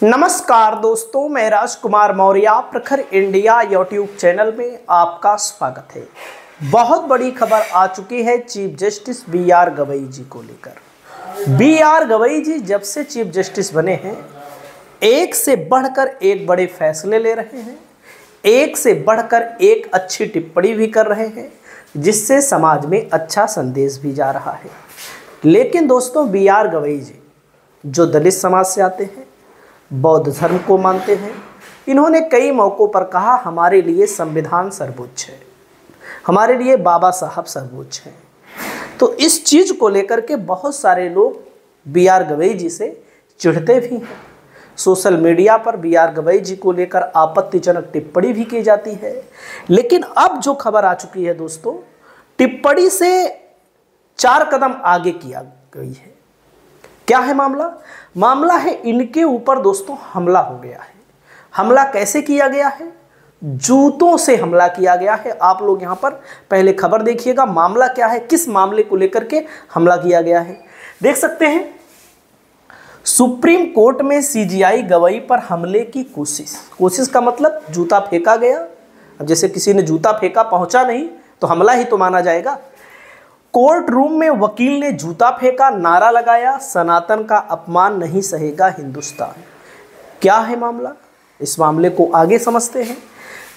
नमस्कार दोस्तों, मैं राजकुमार मौर्य प्रखर इंडिया यूट्यूब चैनल में आपका स्वागत है। बहुत बड़ी खबर आ चुकी है चीफ जस्टिस बी.आर. गवई जी को लेकर। बी.आर. गवई जी जब से चीफ जस्टिस बने हैं, एक से बढ़कर एक बड़े फैसले ले रहे हैं, एक से बढ़कर एक अच्छी टिप्पणी भी कर रहे हैं, जिससे समाज में अच्छा संदेश भी जा रहा है। लेकिन दोस्तों, बी.आर. गवई जी जो दलित समाज से आते हैं, बौद्ध धर्म को मानते हैं, इन्होंने कई मौक़ों पर कहा हमारे लिए संविधान सर्वोच्च है, हमारे लिए बाबा साहब सर्वोच्च हैं। तो इस चीज़ को लेकर के बहुत सारे लोग बी.आर. गवई जी से चिढ़ते भी हैं। सोशल मीडिया पर बी.आर. गवई जी को लेकर आपत्तिजनक टिप्पणी भी की जाती है। लेकिन अब जो खबर आ चुकी है दोस्तों, टिप्पणी से 4 कदम आगे किया गई है। क्या है मामला? मामला है इनके ऊपर दोस्तों हमला हो गया है। हमला कैसे किया गया है? जूतों से हमला किया गया है। आप लोग यहाँ पर पहले खबर देखिएगा, मामला क्या है, किस मामले को लेकर के हमला किया गया है। देख सकते हैं, सुप्रीम कोर्ट में सीजीआई गवई पर हमले की कोशिश का मतलब जूता फेंका गया। अब जैसे किसी ने जूता फेंका, पहुंचा नहीं तो हमला ही तो माना जाएगा। कोर्ट रूम में वकील ने जूता फेंका, नारा लगाया, सनातन का अपमान नहीं सहेगा हिंदुस्तान। क्या है मामला? इस मामले को आगे समझते हैं।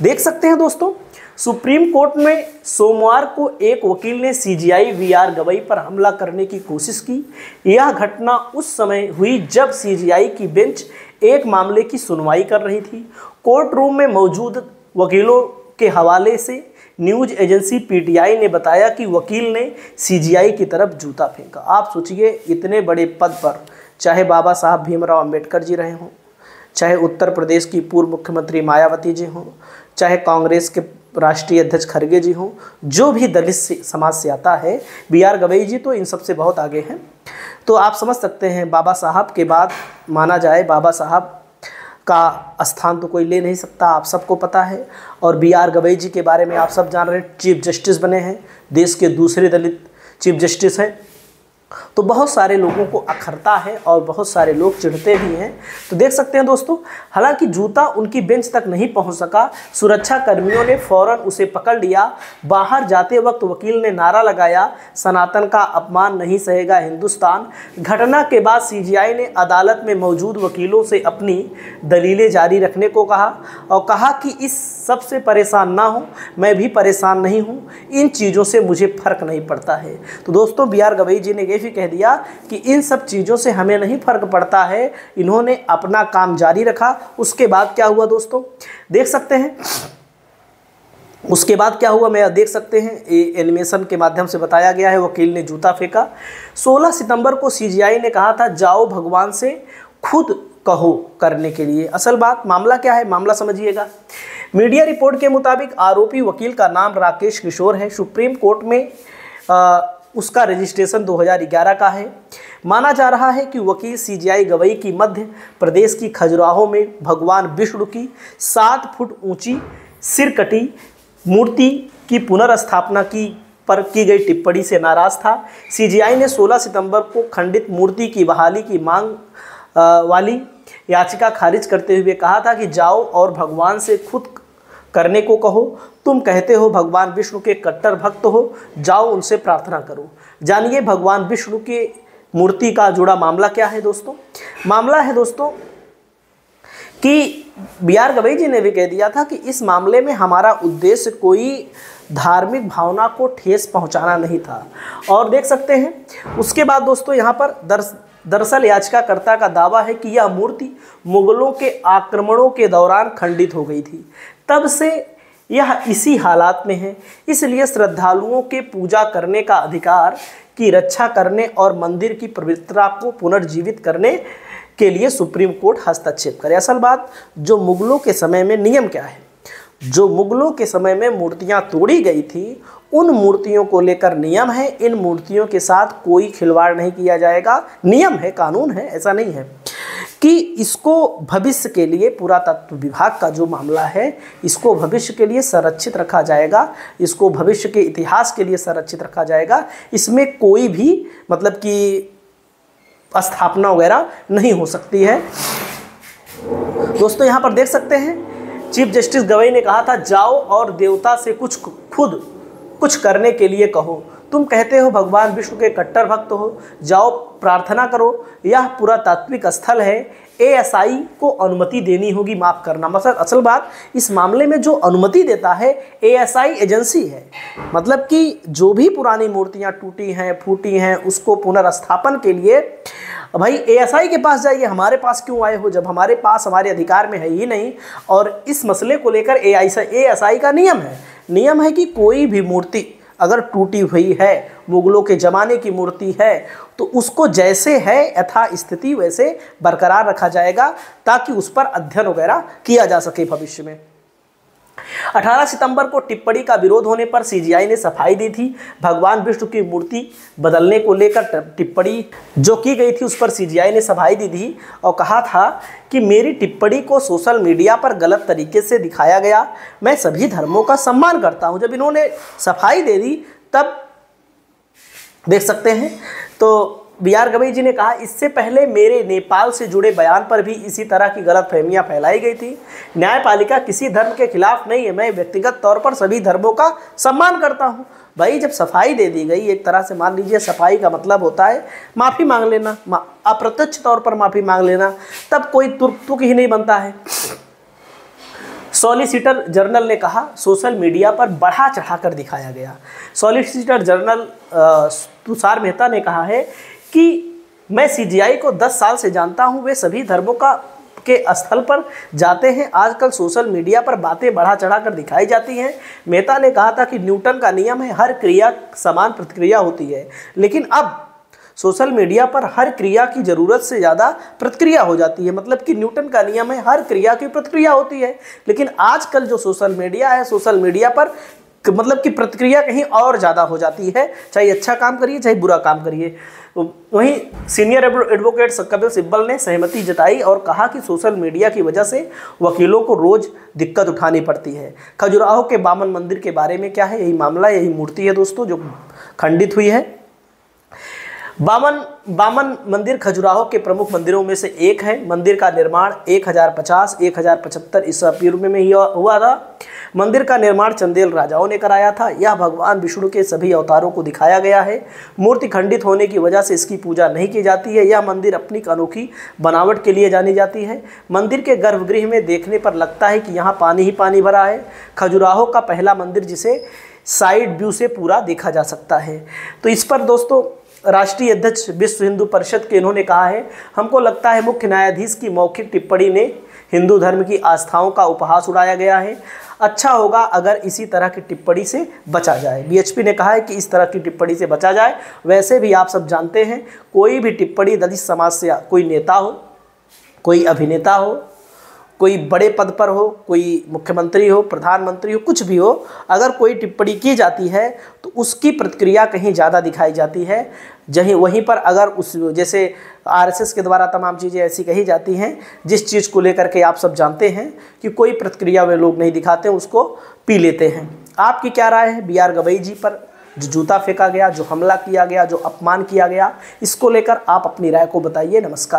देख सकते हैं दोस्तों, सुप्रीम कोर्ट में सोमवार को एक वकील ने सीजीआई बी.आर. गवई पर हमला करने की कोशिश की। यह घटना उस समय हुई जब सीजीआई की बेंच एक मामले की सुनवाई कर रही थी। कोर्ट रूम में मौजूद वकीलों के हवाले से न्यूज़ एजेंसी पीटीआई ने बताया कि वकील ने सीजीआई की तरफ जूता फेंका। आप सोचिए, इतने बड़े पद पर चाहे बाबा साहब भीमराव अंबेडकर जी रहे हों, चाहे उत्तर प्रदेश की पूर्व मुख्यमंत्री मायावती जी हों, चाहे कांग्रेस के राष्ट्रीय अध्यक्ष खड़गे जी हों, जो भी दलित समाज से आता है, बी.आर. गवई जी तो इन सबसे बहुत आगे हैं। तो आप समझ सकते हैं, बाबा साहब के बाद माना जाए, बाबा साहब का स्थान तो कोई ले नहीं सकता, आप सबको पता है। और बी.आर. गवई जी के बारे में आप सब जान रहे हैं, चीफ जस्टिस बने हैं, देश के दूसरे दलित चीफ जस्टिस हैं। तो बहुत सारे लोगों को अखरता है और बहुत सारे लोग चिढ़ते भी हैं। तो देख सकते हैं दोस्तों, हालांकि जूता उनकी बेंच तक नहीं पहुंच सका, सुरक्षा कर्मियों ने फौरन उसे पकड़ लिया। बाहर जाते वक्त वकील ने नारा लगाया, सनातन का अपमान नहीं सहेगा हिंदुस्तान। घटना के बाद सीजीआई ने अदालत में मौजूद वकीलों से अपनी दलीलें जारी रखने को कहा और कहा कि इस सबसे परेशान ना हो, मैं भी परेशान नहीं हूँ, इन चीज़ों से मुझे फ़र्क नहीं पड़ता है। तो दोस्तों, बी.आर. गवई जी ने भी कह दिया कि इन सब चीज़ों से हमें नहीं फर्क पड़ता है। इन्होंने अपना काम जारी रखा। उसके बाद क्या हुआ दोस्तों, देख सकते हैं। उसके बाद क्या हुआ, मैं देख सकते हैं, एनिमेशन के माध्यम से बताया गया है। वकील ने जूता फेंका। 16 सितंबर को सीजीआई ने कहा था, जाओ भगवान से खुद कहो करने के लिए। असल बात, मामला क्या है, मामला समझिएगा। मीडिया रिपोर्ट के मुताबिक आरोपी वकील का नाम राकेश किशोर है। सुप्रीम कोर्ट में उसका रजिस्ट्रेशन 2011 का है। माना जा रहा है कि वकील सीजीआई गवई की मध्य प्रदेश की खजुराहो में भगवान विष्णु की 7 फुट ऊंची सिरकटी मूर्ति की पुनर्स्थापना पर की गई टिप्पणी से नाराज था। सीजीआई ने 16 सितंबर को खंडित मूर्ति की बहाली की मांग वाली याचिका खारिज करते हुए कहा था कि जाओ और भगवान से खुद करने को कहो। तुम कहते हो भगवान विष्णु के कट्टर भक्त हो, जाओ उनसे प्रार्थना करो। जानिए भगवान विष्णु के मूर्ति का जुड़ा मामला क्या है दोस्तों। मामला है दोस्तों कि बी.आर. गवई जी ने भी कह दिया था कि इस मामले में हमारा उद्देश्य कोई धार्मिक भावना को ठेस पहुंचाना नहीं था। और देख सकते हैं, उसके बाद दोस्तों यहाँ पर दरअसल याचिकाकर्ता का दावा है कि यह मूर्ति मुगलों के आक्रमणों के दौरान खंडित हो गई थी, तब से यह इसी हालात में है। इसलिए श्रद्धालुओं के पूजा करने का अधिकार की रक्षा करने और मंदिर की पवित्रता को पुनर्जीवित करने के लिए सुप्रीम कोर्ट हस्तक्षेप करे। असल बात, जो मुगलों के समय में नियम क्या है, जो मुगलों के समय में मूर्तियां तोड़ी गई थी, उन मूर्तियों को लेकर नियम है। इन मूर्तियों के साथ कोई खिलवाड़ नहीं किया जाएगा। नियम है, कानून है, ऐसा नहीं है कि इसको भविष्य के लिए, पुरातत्व विभाग का जो मामला है, इसको भविष्य के लिए संरक्षित रखा जाएगा, इसको भविष्य के इतिहास के लिए संरक्षित रखा जाएगा। इसमें कोई भी मतलब कि स्थापना वगैरह नहीं हो सकती है। दोस्तों यहाँ पर देख सकते हैं चीफ जस्टिस गवई ने कहा था, जाओ और देवता से खुद कुछ करने के लिए कहो। तुम कहते हो भगवान विष्णु के कट्टर भक्त हो, जाओ प्रार्थना करो। यह पुरातात्विक स्थल है, एएसआई को अनुमति देनी होगी। माफ़ करना, मतलब असल बात इस मामले में जो अनुमति देता है एएसआई एजेंसी है। मतलब कि जो भी पुरानी मूर्तियां टूटी हैं फूटी हैं उसको पुनर्स्थापन के लिए भाई एएसआई के पास जाइए, हमारे पास क्यों आए हो जब हमारे पास हमारे अधिकार में है ही नहीं। और इस मसले को लेकर एएसआई का नियम है कि कोई भी मूर्ति अगर टूटी हुई है, मुगलों के ज़माने की मूर्ति है, तो उसको जैसे है यथा स्थिति वैसे बरकरार रखा जाएगा ताकि उस पर अध्ययन वगैरह किया जा सके भविष्य में। 18 सितंबर को टिप्पणी का विरोध होने पर सीजीआई ने सफाई दी थी। भगवान विष्णु की मूर्ति बदलने को लेकर टिप्पणी जो की गई थी उस पर सीजीआई ने सफाई दी थी और कहा था कि मेरी टिप्पणी को सोशल मीडिया पर गलत तरीके से दिखाया गया। मैं सभी धर्मों का सम्मान करता हूं। जब इन्होंने सफाई दे दी तब देख सकते हैं तो बी.आर. गवई जी ने कहा, इससे पहले मेरे नेपाल से जुड़े बयान पर भी इसी तरह की गलतफहमियां फैलाई गई थी। न्यायपालिका किसी धर्म के खिलाफ नहीं है, मैं व्यक्तिगत तौर पर सभी धर्मों का सम्मान करता हूं। भाई जब सफाई दे दी गई, एक तरह से मान लीजिए सफाई का मतलब होता है माफ़ी मांग लेना, अप्रत्यक्ष तौर पर माफ़ी मांग लेना, तब कोई तुक ही नहीं बनता है। सॉलिसिटर जनरल ने कहा, सोशल मीडिया पर बढ़ा चढ़ाकर दिखाया गया। सॉलिसिटर जनरल तुषार मेहता ने कहा है कि मैं सीजीआई को 10 साल से जानता हूं, वे सभी धर्मों के स्थल पर जाते हैं। आजकल सोशल मीडिया पर बातें बढ़ा चढ़ाकर दिखाई जाती हैं। मेहता ने कहा था कि न्यूटन का नियम है, हर क्रिया समान प्रतिक्रिया होती है, लेकिन अब सोशल मीडिया पर हर क्रिया की ज़रूरत से ज़्यादा प्रतिक्रिया हो जाती है। मतलब कि न्यूटन का नियम है, हर क्रिया की प्रतिक्रिया होती है, लेकिन आजकल जो सोशल मीडिया है, सोशल मीडिया पर मतलब कि प्रतिक्रिया कहीं और ज़्यादा हो जाती है, चाहे अच्छा काम करिए चाहे बुरा काम करिए। वहीं सीनियर एडवोकेट कपिल सिब्बल ने सहमति जताई और कहा कि सोशल मीडिया की वजह से वकीलों को रोज़ दिक्कत उठानी पड़ती है। खजुराहो के बामन मंदिर के बारे में क्या है, यही मामला, यही मूर्ति है दोस्तों जो खंडित हुई है। बामन मंदिर खजुराहो के प्रमुख मंदिरों में से एक है। मंदिर का निर्माण 1050-1075 ईसा पूर्व में ही हुआ था। मंदिर का निर्माण चंदेल राजाओं ने कराया था। यह भगवान विष्णु के सभी अवतारों को दिखाया गया है। मूर्ति खंडित होने की वजह से इसकी पूजा नहीं की जाती है। यह मंदिर अपनी अनोखी बनावट के लिए जानी जाती है। मंदिर के गर्भगृह में देखने पर लगता है कि यहाँ पानी ही पानी भरा है। खजुराहो का पहला मंदिर जिसे साइड व्यू से पूरा देखा जा सकता है। तो इस पर दोस्तों राष्ट्रीय अध्यक्ष विश्व हिंदू परिषद के इन्होंने कहा है, हमको लगता है मुख्य न्यायाधीश की मौखिक टिप्पणी ने हिंदू धर्म की आस्थाओं का उपहास उड़ाया गया है। अच्छा होगा अगर इसी तरह की टिप्पणी से बचा जाए। बीएचपी ने कहा है कि इस तरह की टिप्पणी से बचा जाए। वैसे भी आप सब जानते हैं कोई भी टिप्पणी दलित समाज से, कोई नेता हो, कोई अभिनेता हो, कोई बड़े पद पर हो, कोई मुख्यमंत्री हो, प्रधानमंत्री हो, कुछ भी हो, अगर कोई टिप्पणी की जाती है तो उसकी प्रतिक्रिया कहीं ज़्यादा दिखाई जाती है। वहीं पर अगर उस जैसे आरएसएस के द्वारा तमाम चीज़ें ऐसी कही जाती हैं जिस चीज़ को लेकर के आप सब जानते हैं कि कोई प्रतिक्रिया वे लोग नहीं दिखाते, उसको पी लेते हैं। आपकी क्या राय है बी.आर. गवई जी पर जो जूता फेंका गया, जो हमला किया गया, जो अपमान किया गया, इसको लेकर आप अपनी राय को बताइए। नमस्कार।